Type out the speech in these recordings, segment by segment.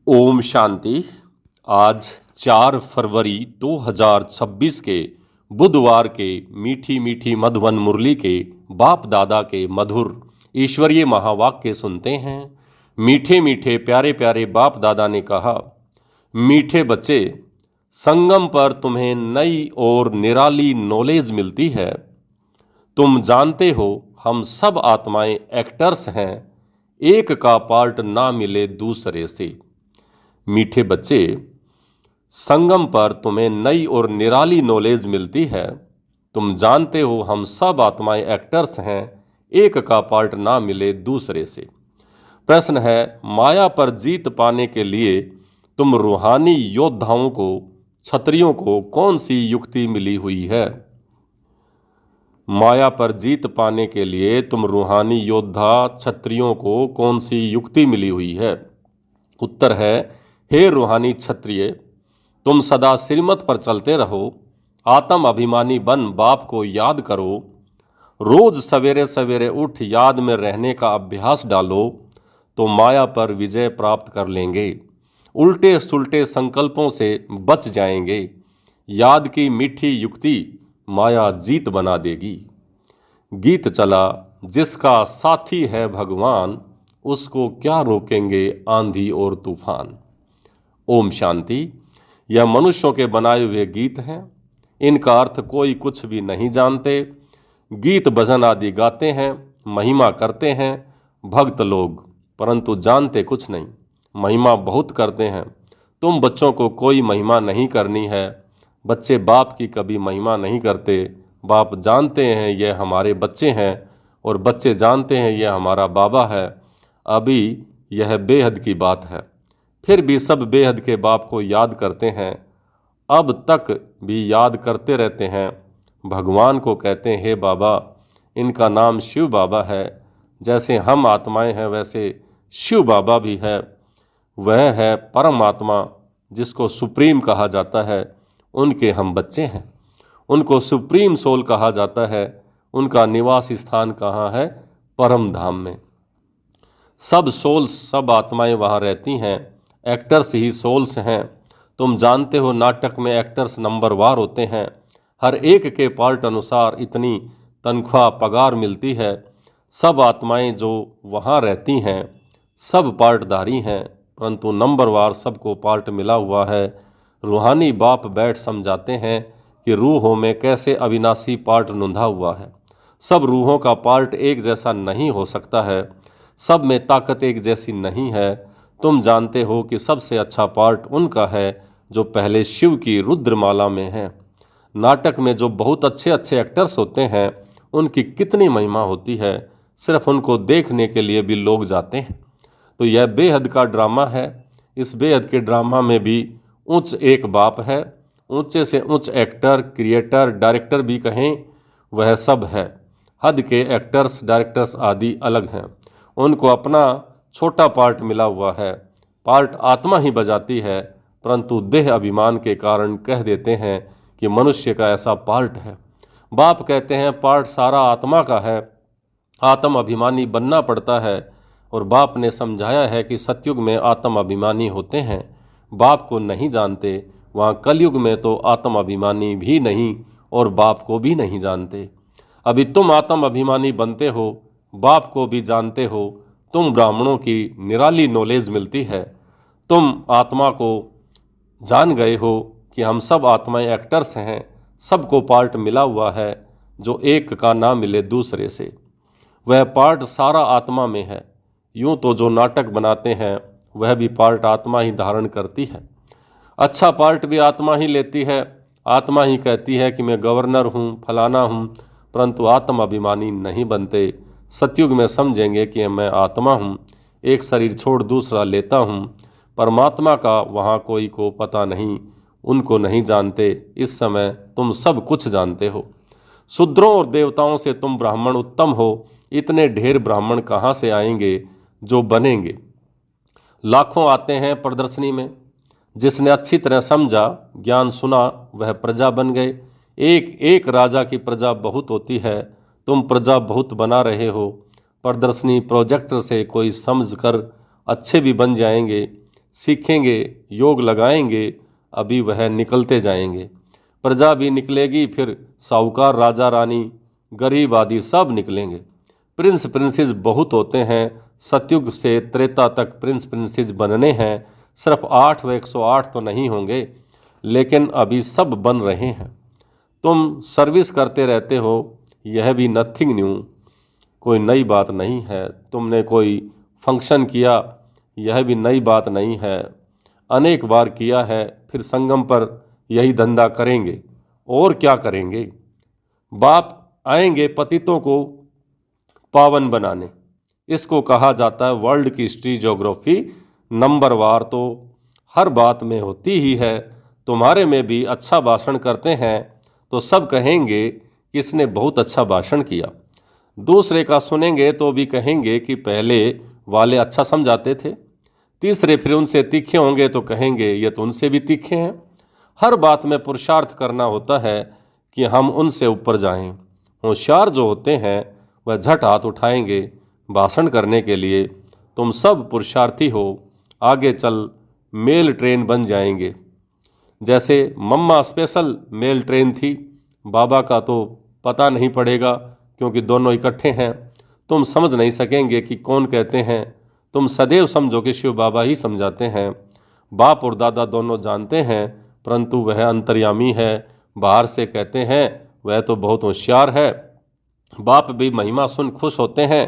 ओम शांति। आज 4 फरवरी 2026 के बुधवार के मीठी मीठी मधुवन मुरली के बाप दादा के मधुर ईश्वरीय महावाक्य सुनते हैं। मीठे मीठे प्यारे प्यारे बाप दादा ने कहा, मीठे बच्चे, संगम पर तुम्हें नई और निराली नॉलेज मिलती है। तुम जानते हो हम सब आत्माएं एक्टर्स हैं, एक का पार्ट ना मिले दूसरे से। मीठे बच्चे, संगम पर तुम्हें नई और निराली नॉलेज मिलती है। तुम जानते हो हम सब आत्माएं एक्टर्स हैं, एक का पार्ट ना मिले दूसरे से। प्रश्न है, माया पर जीत पाने के लिए तुम रूहानी योद्धाओं को, क्षत्रियों को कौन सी युक्ति मिली हुई है? माया पर जीत पाने के लिए तुम रूहानी योद्धा क्षत्रियों को कौन सी युक्ति मिली हुई है? उत्तर है, हे रूहानी क्षत्रिय, तुम सदा श्रीमत पर चलते रहो, आत्म अभिमानी बन बाप को याद करो, रोज सवेरे सवेरे उठ याद में रहने का अभ्यास डालो तो माया पर विजय प्राप्त कर लेंगे। उल्टे सुलटे संकल्पों से बच जाएंगे। याद की मीठी युक्ति माया जीत बना देगी। गीत चला, जिसका साथी है भगवान, उसको क्या रोकेंगे आंधी और तूफान। ओम शांति। यह मनुष्यों के बनाए हुए गीत हैं। इनका अर्थ कोई कुछ भी नहीं जानते। गीत भजन आदि गाते हैं, महिमा करते हैं भक्त लोग, परंतु जानते कुछ नहीं। महिमा बहुत करते हैं। तुम बच्चों को कोई महिमा नहीं करनी है। बच्चे बाप की कभी महिमा नहीं करते। बाप जानते हैं यह हमारे बच्चे हैं और बच्चे जानते हैं यह हमारा बाबा है। अभी यह बेहद की बात है। फिर भी सब बेहद के बाप को याद करते हैं, अब तक भी याद करते रहते हैं। भगवान को कहते हैं, हे बाबा, इनका नाम शिव बाबा है। जैसे हम आत्माएं हैं वैसे शिव बाबा भी है। वह है परमात्मा जिसको सुप्रीम कहा जाता है। उनके हम बच्चे हैं। उनको सुप्रीम सोल कहा जाता है। उनका निवास स्थान कहाँ है? परम धाम में। सब सोल्स, सब आत्माएं वहाँ रहती हैं। एक्टर्स ही सोल्स हैं। तुम जानते हो नाटक में एक्टर्स नंबरवार होते हैं। हर एक के पार्ट अनुसार इतनी तनख्वाह पगार मिलती है। सब आत्माएं जो वहाँ रहती हैं सब पार्टधारी हैं, परंतु नंबरवार सबको पार्ट मिला हुआ है। रूहानी बाप बैठ समझाते हैं कि रूहों में कैसे अविनाशी पार्ट नूंधा हुआ है। सब रूहों का पार्ट एक जैसा नहीं हो सकता है। सब में ताकत एक जैसी नहीं है। तुम जानते हो कि सबसे अच्छा पार्ट उनका है जो पहले शिव की रुद्रमाला में है। नाटक में जो बहुत अच्छे अच्छे एक्टर्स होते हैं उनकी कितनी महिमा होती है। सिर्फ उनको देखने के लिए भी लोग जाते हैं। तो यह बेहद का ड्रामा है। इस बेहद के ड्रामा में भी उच्च एक बाप है। ऊंचे से उच्च एक्टर, क्रिएटर, डायरेक्टर भी कहें, वह सब है। हद के एक्टर्स, डायरेक्टर्स आदि अलग हैं। उनको अपना छोटा पार्ट मिला हुआ है। पार्ट आत्मा ही बजाती है, परंतु देह अभिमान के कारण कह देते हैं कि मनुष्य का ऐसा पार्ट है। बाप कहते हैं पार्ट सारा आत्मा का है। आत्म अभिमानी बनना पड़ता है। और बाप ने समझाया है कि सतयुग में आत्म अभिमानी होते हैं। बाप को नहीं जानते। वहाँ कलयुग में तो आत्म अभिमानी भी नहीं और बाप को भी नहीं जानते। अभी तुम आत्म अभिमानी बनते हो, बाप को भी जानते हो। तुम ब्राह्मणों की निराली नॉलेज मिलती है। तुम आत्मा को जान गए हो कि हम सब आत्माएं एक्टर्स हैं। सबको पार्ट मिला हुआ है जो एक का ना मिले दूसरे से। वह पार्ट सारा आत्मा में है। यूँ तो जो नाटक बनाते हैं वह भी पार्ट आत्मा ही धारण करती है। अच्छा पार्ट भी आत्मा ही लेती है। आत्मा ही कहती है कि मैं गवर्नर हूँ, फलाना हूँ, परंतु आत्म अभिमानी नहीं बनते। सतयुग में समझेंगे कि मैं आत्मा हूँ, एक शरीर छोड़ दूसरा लेता हूँ। परमात्मा का वहाँ कोई को पता नहीं, उनको नहीं जानते। इस समय तुम सब कुछ जानते हो। शूद्रों और देवताओं से तुम ब्राह्मण उत्तम हो। इतने ढेर ब्राह्मण कहाँ से आएंगे जो बनेंगे? लाखों आते हैं प्रदर्शनी में। जिसने अच्छी तरह समझा, ज्ञान सुना, वह प्रजा बन गए। एक एक राजा की प्रजा बहुत होती है। तुम प्रजा बहुत बना रहे हो। प्रदर्शनी प्रोजेक्टर से कोई समझ कर अच्छे भी बन जाएंगे। सीखेंगे, योग लगाएंगे, अभी वह निकलते जाएंगे। प्रजा भी निकलेगी, फिर साहूकार, राजा रानी, गरीब आदि सब निकलेंगे। प्रिंस प्रिंसेस बहुत होते हैं, सतयुग से त्रेता तक प्रिंस प्रिंसेस बनने हैं। सिर्फ 8 व 108 तो नहीं होंगे, लेकिन अभी सब बन रहे हैं। तुम सर्विस करते रहते हो, यह भी नथिंग न्यू, कोई नई बात नहीं है। तुमने कोई फंक्शन किया, यह भी नई बात नहीं है, अनेक बार किया है। फिर संगम पर यही धंधा करेंगे, और क्या करेंगे। बाप आएंगे पतितों को पावन बनाने। इसको कहा जाता है वर्ल्ड की हिस्ट्री ज्योग्राफी। नंबरवार तो हर बात में होती ही है। तुम्हारे में भी अच्छा भाषण करते हैं तो सब कहेंगे कि इसने बहुत अच्छा भाषण किया। दूसरे का सुनेंगे तो भी कहेंगे कि पहले वाले अच्छा समझाते थे। तीसरे फिर उनसे तीखे होंगे तो कहेंगे ये तो उनसे भी तीखे हैं। हर बात में पुरुषार्थ करना होता है कि हम उनसे ऊपर जाएं। होशियार जो होते हैं वह झट हाथ उठाएंगे भाषण करने के लिए। तुम सब पुरुषार्थी हो, आगे चल मेल ट्रेन बन जाएंगे। जैसे मम्मा स्पेशल मेल ट्रेन थी, बाबा का तो पता नहीं पड़ेगा क्योंकि दोनों इकट्ठे हैं। तुम समझ नहीं सकेंगे कि कौन कहते हैं। तुम सदैव समझो कि शिव बाबा ही समझाते हैं। बाप और दादा दोनों जानते हैं, परंतु वह अंतर्यामी है। बाहर से कहते हैं वह तो बहुत होशियार है। बाप भी महिमा सुन खुश होते हैं।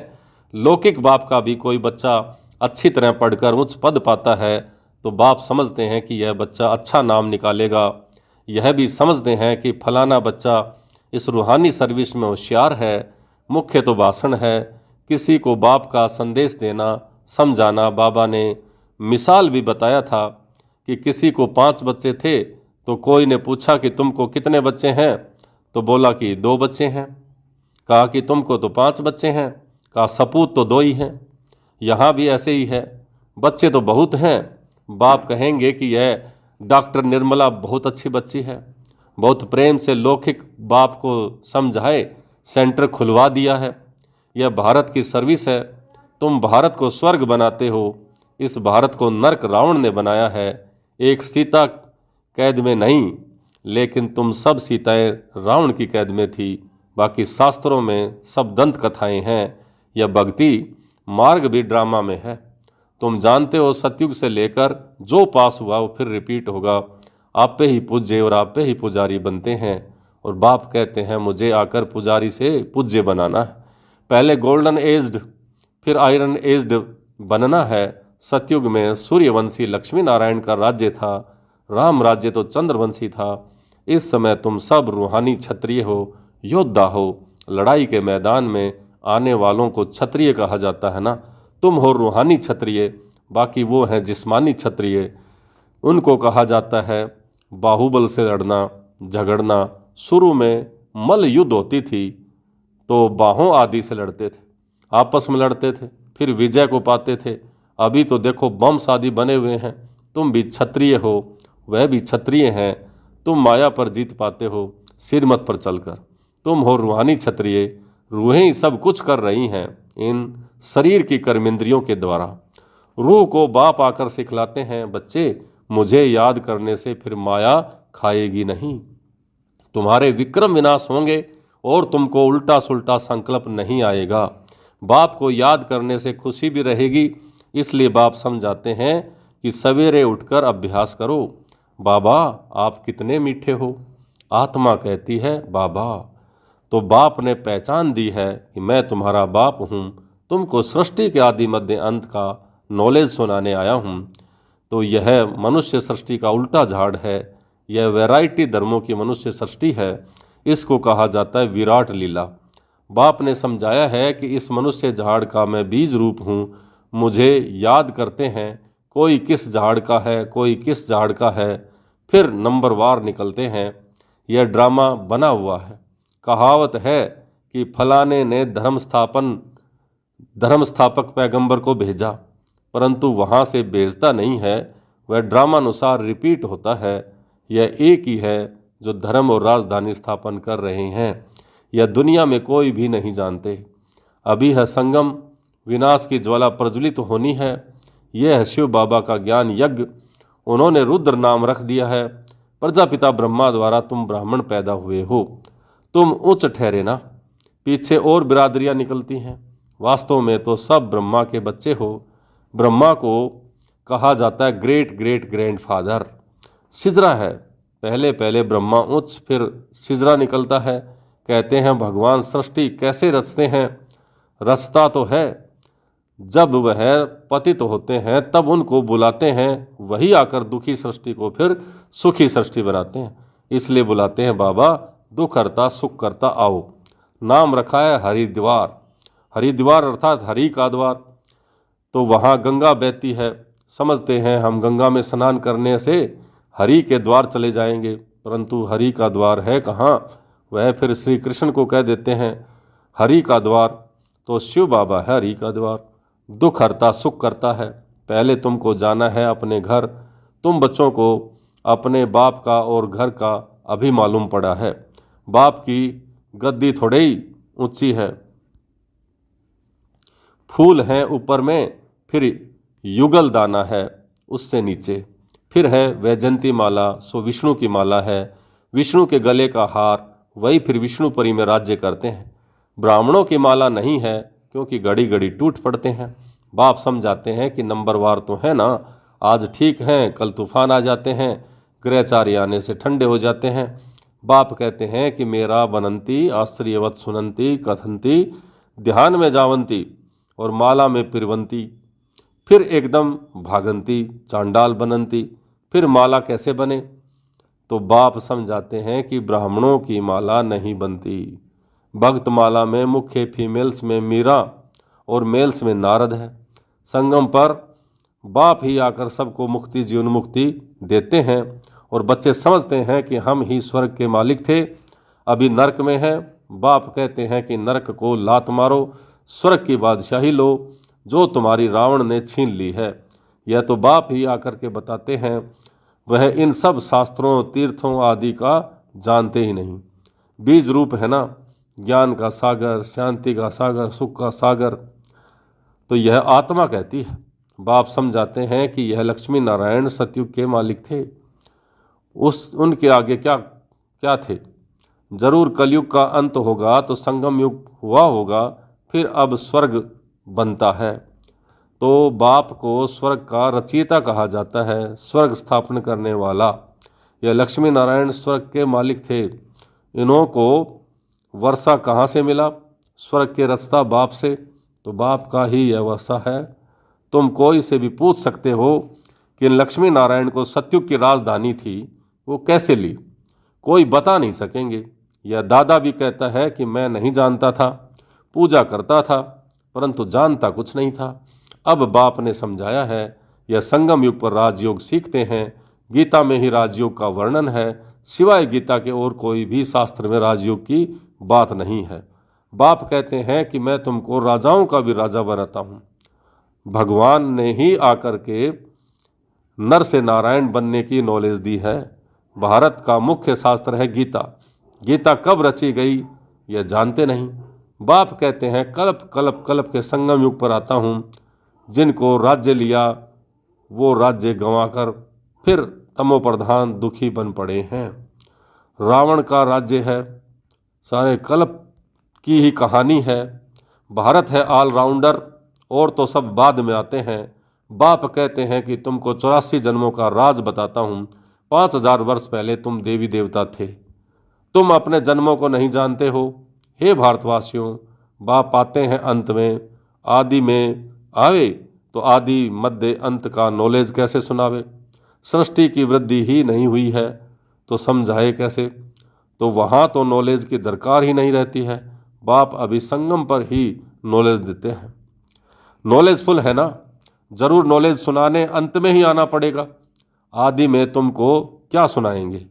लौकिक बाप का भी कोई बच्चा अच्छी तरह पढ़कर उच्च पद पाता है तो बाप समझते हैं कि यह बच्चा अच्छा नाम निकालेगा। यह भी समझते हैं कि फलाना बच्चा इस रूहानी सर्विस में होशियार है। मुख्य तो भाषण है, किसी को बाप का संदेश देना, समझाना। बाबा ने मिसाल भी बताया था कि किसी को 5 बच्चे थे तो कोई ने पूछा कि तुमको कितने बच्चे हैं, तो बोला कि 2 बच्चे हैं। कहा कि तुमको तो 5 बच्चे हैं, कहा सपूत तो 2 ही हैं। यहाँ भी ऐसे ही है, बच्चे तो बहुत हैं। बाप कहेंगे कि यह डॉक्टर निर्मला बहुत अच्छी बच्ची है, बहुत प्रेम से लौकिक बाप को समझाए सेंटर खुलवा दिया है। यह भारत की सर्विस है, तुम भारत को स्वर्ग बनाते हो, इस भारत को नरक रावण ने बनाया है। एक सीता कैद में नहीं, लेकिन तुम सब सीताएं रावण की कैद में थी। बाकी शास्त्रों में सब दंत कथाएं हैं। यह भक्ति मार्ग भी ड्रामा में है। तुम जानते हो सतयुग से लेकर जो पास हुआ वो फिर रिपीट होगा। आप पे ही पूज्य और आप पे ही पुजारी बनते हैं। और बाप कहते हैं मुझे आकर पुजारी से पूज्य बनाना है। पहले गोल्डन एज्ड फिर आयरन एज्ड बनना है। सतयुग में सूर्यवंशी लक्ष्मी नारायण का राज्य था, राम राज्य तो चंद्रवंशी था। इस समय तुम सब रूहानी क्षत्रिय हो, योद्धा हो। लड़ाई के मैदान में आने वालों को क्षत्रिय कहा जाता है ना। तुम हो रूहानी क्षत्रिय, बाकी वो हैं जिस्मानी क्षत्रिय। उनको कहा जाता है बाहुबल से लड़ना, झगड़ना। शुरू में मल्ल युद्ध होती थी तो बाहों आदि से लड़ते थे, आपस में लड़ते थे, फिर विजय को पाते थे। अभी तो देखो बम आदि बने हुए हैं। तुम भी क्षत्रिय हो, वह भी क्षत्रिय हैं। तुम माया पर जीत पाते हो सिरमत पर चलकर। तुम हो रूहानी क्षत्रिय। रूहें ही सब कुछ कर रही हैं इन शरीर की कर्मेंद्रियों के द्वारा। रूह को बाप आकर सिखलाते हैं, बच्चे मुझे याद करने से फिर माया खाएगी नहीं। तुम्हारे विक्रम विनाश होंगे और तुमको उल्टा सुल्टा संकल्प नहीं आएगा। बाप को याद करने से खुशी भी रहेगी। इसलिए बाप समझाते हैं कि सवेरे उठकर अभ्यास करो। बाबा आप कितने मीठे हो, आत्मा कहती है बाबा। तो बाप ने पहचान दी है कि मैं तुम्हारा बाप हूँ, तुमको सृष्टि के आदि मध्य अंत का नॉलेज सुनाने आया हूँ। तो यह मनुष्य सृष्टि का उल्टा झाड़ है। यह वैरायटी धर्मों की मनुष्य सृष्टि है। इसको कहा जाता है विराट लीला। बाप ने समझाया है कि इस मनुष्य झाड़ का मैं बीज रूप हूँ। मुझे याद करते हैं, कोई किस झाड़ का है, कोई किस झाड़ का है, फिर नंबरवार निकलते हैं। यह ड्रामा बना हुआ है। कहावत है कि फलाने ने धर्म स्थापक पैगंबर को भेजा, परंतु वहाँ से भेजता नहीं है, वह ड्रामानुसार रिपीट होता है। यह एक ही है जो धर्म और राजधानी स्थापन कर रहे हैं। यह दुनिया में कोई भी नहीं जानते। अभी है संगम, विनाश की ज्वाला प्रज्वलित होनी है। यह है शिव बाबा का ज्ञान यज्ञ, उन्होंने रुद्र नाम रख दिया है। प्रजापिता ब्रह्मा द्वारा तुम ब्राह्मण पैदा हुए हो, तुम उच्च ठहरे ना। पीछे और बिरादरियां निकलती हैं, वास्तव में तो सब ब्रह्मा के बच्चे हो। ब्रह्मा को कहा जाता है ग्रेट ग्रेट ग्रैंडफादर। सिजरा है, पहले पहले ब्रह्मा उच्च, फिर सिजरा निकलता है। कहते हैं भगवान सृष्टि कैसे रचते हैं? रचता तो है, जब वह पतित होते हैं तब उनको बुलाते हैं, वही आकर दुखी सृष्टि को फिर सुखी सृष्टि बनाते हैं। इसलिए बुलाते हैं बाबा दुख करता सुख करता आओ। नाम रखा है हरिद्वार, हरिद्वार अर्थात हरि का द्वार। तो वहाँ गंगा बहती है, समझते हैं हम गंगा में स्नान करने से हरि के द्वार चले जाएंगे, परंतु हरि का द्वार है कहाँ? वह फिर श्री कृष्ण को कह देते हैं हरि का द्वार। तो शिव बाबा है हरि का द्वार, दुख हरता सुख करता है। पहले तुमको जाना है अपने घर, तुम बच्चों को अपने बाप का और घर का अभी मालूम पड़ा है। बाप की गद्दी थोड़े ही ऊंची है, फूल हैं ऊपर में, फिर युगल दाना है उससे नीचे, फिर है वैजंती माला, सो विष्णु की माला है। विष्णु के गले का हार, वही फिर विष्णुपुरी में राज्य करते हैं। ब्राह्मणों की माला नहीं है, क्योंकि घड़ी घड़ी टूट पड़ते हैं। बाप समझाते हैं कि नंबरवार तो है ना, आज ठीक हैं कल तूफान आ जाते हैं, ग्रहचारी आने से ठंडे हो जाते हैं। बाप कहते हैं कि मेरा बनंती आश्चर्यवत सुनंती कथंती ध्यान में जावंती और माला में पिरवंती, फिर एकदम भागंती चांडाल बनंती। फिर माला कैसे बने? तो बाप समझाते हैं कि ब्राह्मणों की माला नहीं बनती। भक्त माला में मुख्य फीमेल्स में मीरा और मेल्स में नारद है। संगम पर बाप ही आकर सबको मुक्ति जीवन मुक्ति देते हैं, और बच्चे समझते हैं कि हम ही स्वर्ग के मालिक थे, अभी नरक में हैं। बाप कहते हैं कि नरक को लात मारो, स्वर्ग की बादशाही लो जो तुम्हारी रावण ने छीन ली है। यह तो बाप ही आकर के बताते हैं, वह इन सब शास्त्रों तीर्थों आदि का जानते ही नहीं। बीज रूप है ना, ज्ञान का सागर, शांति का सागर, सुख का सागर, तो यह आत्मा कहती है। बाप समझाते हैं कि यह लक्ष्मी नारायण सतयुग के मालिक थे, उनके आगे क्या क्या थे? जरूर कलयुग का अंत होगा तो संगम युग हुआ होगा, फिर अब स्वर्ग बनता है। तो बाप को स्वर्ग का रचयिता कहा जाता है, स्वर्ग स्थापन करने वाला। यह लक्ष्मी नारायण स्वर्ग के मालिक थे। इन्हों को वर्षा कहाँ से मिला? स्वर्ग के रचता बाप से, तो बाप का ही यह वर्षा है। तुम कोई से भी पूछ सकते हो कि लक्ष्मी नारायण को सतयुग की राजधानी थी, वो कैसे ली? कोई बता नहीं सकेंगे। यह दादा भी कहता है कि मैं नहीं जानता था, पूजा करता था परंतु जानता कुछ नहीं था। अब बाप ने समझाया है, यह संगम युग पर राजयोग सीखते हैं। गीता में ही राजयोग का वर्णन है, सिवाय गीता के और कोई भी शास्त्र में राजयोग की बात नहीं है। बाप कहते हैं कि मैं तुमको राजाओं का भी राजा बनाता हूँ। भगवान ने ही आकर के नर से नारायण बनने की नॉलेज दी है। भारत का मुख्य शास्त्र है गीता। गीता कब रची गई यह जानते नहीं। बाप कहते हैं कल्प कल्प कल्प के संगम युग पर आता हूँ। जिनको राज्य लिया वो राज्य गंवाकर फिर तमोप्रधान दुखी बन पड़े हैं। रावण का राज्य है, सारे कल्प की ही कहानी है। भारत है ऑलराउंडर, और तो सब बाद में आते हैं। बाप कहते हैं कि तुमको 84 जन्मों का राज बताता हूँ। 5000 वर्ष पहले तुम देवी देवता थे, तुम अपने जन्मों को नहीं जानते हो। हे भारतवासियों, बाप आते हैं अंत में, आदि में आवे तो आदि मध्य अंत का नॉलेज कैसे सुनावे? सृष्टि की वृद्धि ही नहीं हुई है तो समझाए कैसे? तो वहाँ तो नॉलेज की दरकार ही नहीं रहती है। बाप अभी संगम पर ही नॉलेज देते हैं। नॉलेजफुल है ना, जरूर नॉलेज सुनाने अंत में ही आना पड़ेगा। आदि में तुमको क्या सुनाएंगे?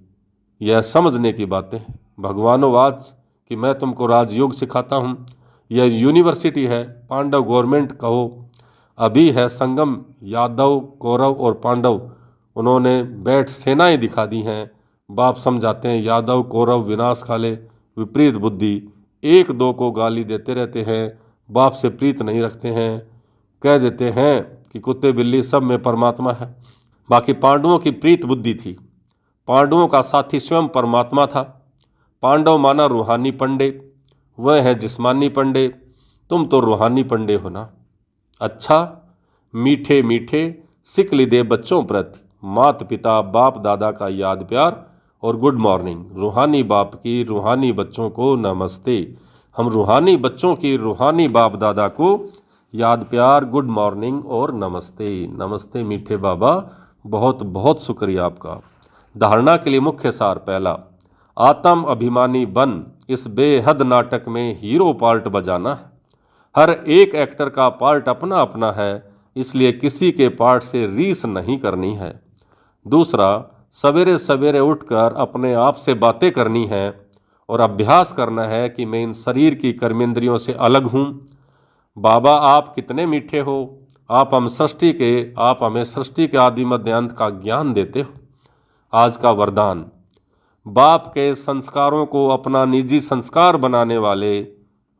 यह समझने की बातें हैं। भगवानोवाच कि मैं तुमको राजयोग सिखाता हूँ। यह यूनिवर्सिटी है, पांडव गवर्नमेंट कहो। अभी है संगम, यादव कौरव और पांडव, उन्होंने बैठ सेनाएं दिखा दी हैं। बाप समझाते हैं यादव कौरव विनाश काले, विपरीत बुद्धि, एक दो को गाली देते रहते हैं, बाप से प्रीत नहीं रखते हैं। कह देते हैं कि कुत्ते बिल्ली सब में परमात्मा है। बाकी पांडवों की प्रीत बुद्धि थी। पांडवों का साथी स्वयं परमात्मा था। पांडव माना रूहानी पंडे, वह है जिस्मानी पंडे, तुम तो रूहानी पंडे हो ना। अच्छा, मीठे मीठे सिकली दे बच्चों प्रति मात पिता बाप दादा का याद प्यार और गुड मॉर्निंग। रूहानी बाप की रूहानी बच्चों को नमस्ते। हम रूहानी बच्चों की रूहानी बाप दादा को याद प्यार, गुड मॉर्निंग और नमस्ते। नमस्ते मीठे बाबा, बहुत बहुत शुक्रिया आपका। धारणा के लिए मुख्य सार पहला, आत्म अभिमानी बन इस बेहद नाटक में हीरो पार्ट बजाना। हर एक एक्टर का पार्ट अपना अपना है, इसलिए किसी के पार्ट से रीस नहीं करनी है। दूसरा, सवेरे सवेरे उठकर अपने आप से बातें करनी है और अभ्यास करना है कि मैं इन शरीर की कर्मेंद्रियों से अलग हूँ। बाबा आप कितने मीठे हो, आप हमें सृष्टि के आदि मध्य अंत का ज्ञान देते हो। आज का वरदान, बाप के संस्कारों को अपना निजी संस्कार बनाने वाले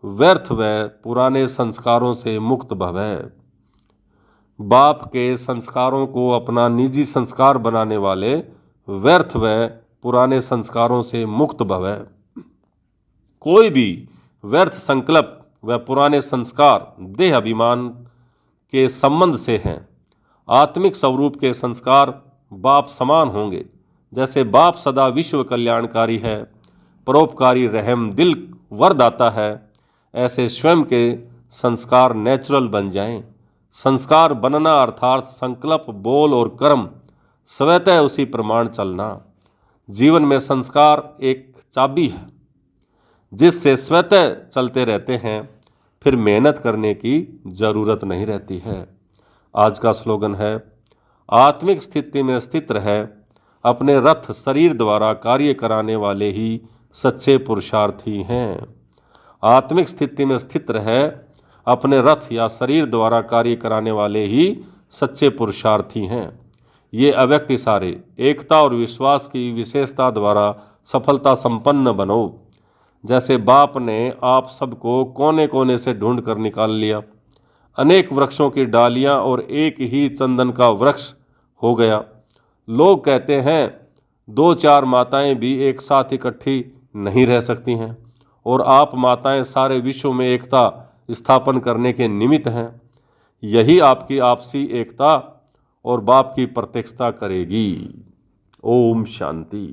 व्यर्थ व पुराने संस्कारों से मुक्त भवै। बाप के संस्कारों को अपना निजी संस्कार बनाने वाले व्यर्थ व पुराने संस्कारों से मुक्त भवै। कोई भी व्यर्थ संकल्प व पुराने संस्कार देह अभिमान के संबंध से हैं। आत्मिक स्वरूप के संस्कार बाप समान होंगे। जैसे बाप सदा विश्व कल्याणकारी है, परोपकारी रहम दिल वरदाता है, ऐसे स्वयं के संस्कार नेचुरल बन जाएं। संस्कार बनना अर्थात संकल्प, बोल और कर्म स्वतः उसी प्रमाण चलना। जीवन में संस्कार एक चाबी है जिससे स्वतः चलते रहते हैं, फिर मेहनत करने की जरूरत नहीं रहती है। आज का स्लोगन है, आत्मिक स्थिति में स्थित रहे, अपने रथ शरीर द्वारा कार्य कराने वाले ही सच्चे पुरुषार्थी हैं। आत्मिक स्थिति में स्थित रहे, अपने रथ या शरीर द्वारा कार्य कराने वाले ही सच्चे पुरुषार्थी हैं। ये अव्यक्त इशारे एकता और विश्वास की विशेषता द्वारा सफलता संपन्न बनो। जैसे बाप ने आप सबको कोने कोने से ढूंढ कर निकाल लिया, अनेक वृक्षों की डालियां और एक ही चंदन का वृक्ष हो गया। लोग कहते हैं 2-4 माताएं भी एक साथ इकट्ठी नहीं रह सकती हैं, और आप माताएं सारे विश्व में एकता स्थापन करने के निमित्त हैं। यही आपकी आपसी एकता और बाप की प्रत्यक्षता करेगी। ओम शांति।